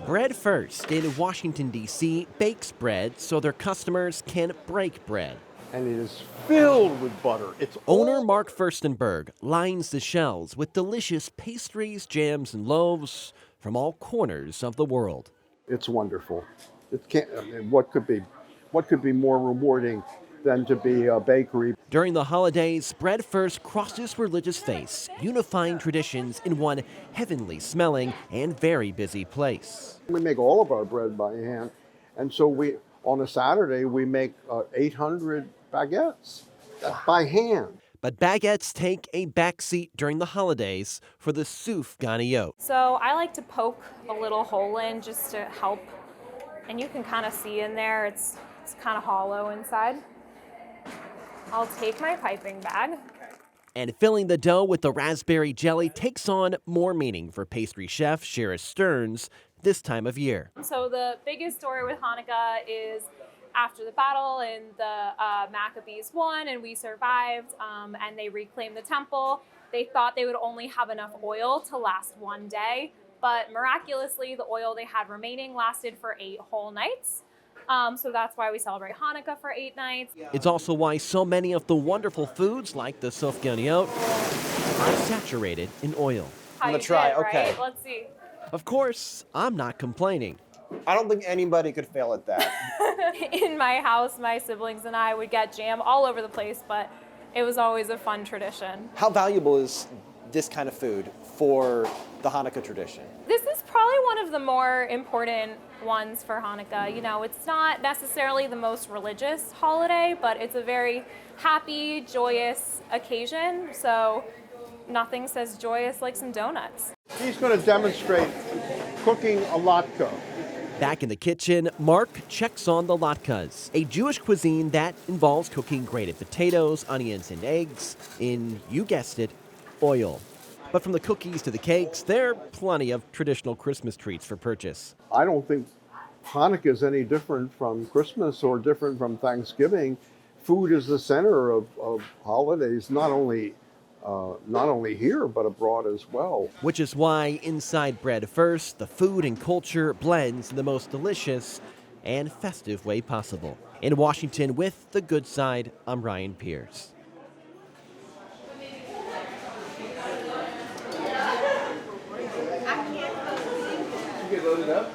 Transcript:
Bread Furst in Washington, D.C. bakes bread so their customers can break bread. And it is filled with butter. Owner Mark Furstenberg lines the shelves with delicious pastries, jams, and loaves from all corners of the world. It's wonderful. What could be more rewarding than to be a bakery? During the holidays, Bread Furst crosses religious faiths, unifying traditions in one heavenly smelling and very busy place. We make all of our bread by hand, and so on a Saturday we make 800 baguettes by hand. But baguettes take a backseat during the holidays for the souf ganiyot. So I like to poke a little hole in just to help, and you can kind of see in there, it's kind of hollow inside. I'll take my piping bag. And filling the dough with the raspberry jelly takes on more meaning for pastry chef Shira Stearns this time of year. So the biggest story with Hanukkah is after the battle and the Maccabees won and we survived and they reclaimed the temple. They thought they would only have enough oil to last one day, but miraculously the oil they had remaining lasted for 8 whole nights. So that's why we celebrate Hanukkah for 8 nights. It's also why so many of the wonderful foods like the souf ganiyot are saturated in oil. I'm gonna try, okay. Right? Let's see. Of course, I'm not complaining. I don't think anybody could fail at that. In my house, my siblings and I would get jam all over the place, but it was always a fun tradition. How valuable is this kind of food for the Hanukkah tradition? This is probably one of the more important ones for Hanukkah. You know, it's not necessarily the most religious holiday, but it's a very happy, joyous occasion. So nothing says joyous like some donuts. He's going to demonstrate cooking a latke. Back in the kitchen, Mark checks on the latkes, a Jewish cuisine that involves cooking grated potatoes, onions, and eggs in, you guessed it, oil. But from the cookies to the cakes, there are plenty of traditional Christmas treats for purchase. I don't think Hanukkah is any different from Christmas or different from Thanksgiving. Food is the center of holidays, not only here, but abroad as well. Which is why inside Bread Furst, the food and culture blends in the most delicious and festive way possible. In Washington with The Good Side, I'm Ryan Piers. Get loaded up.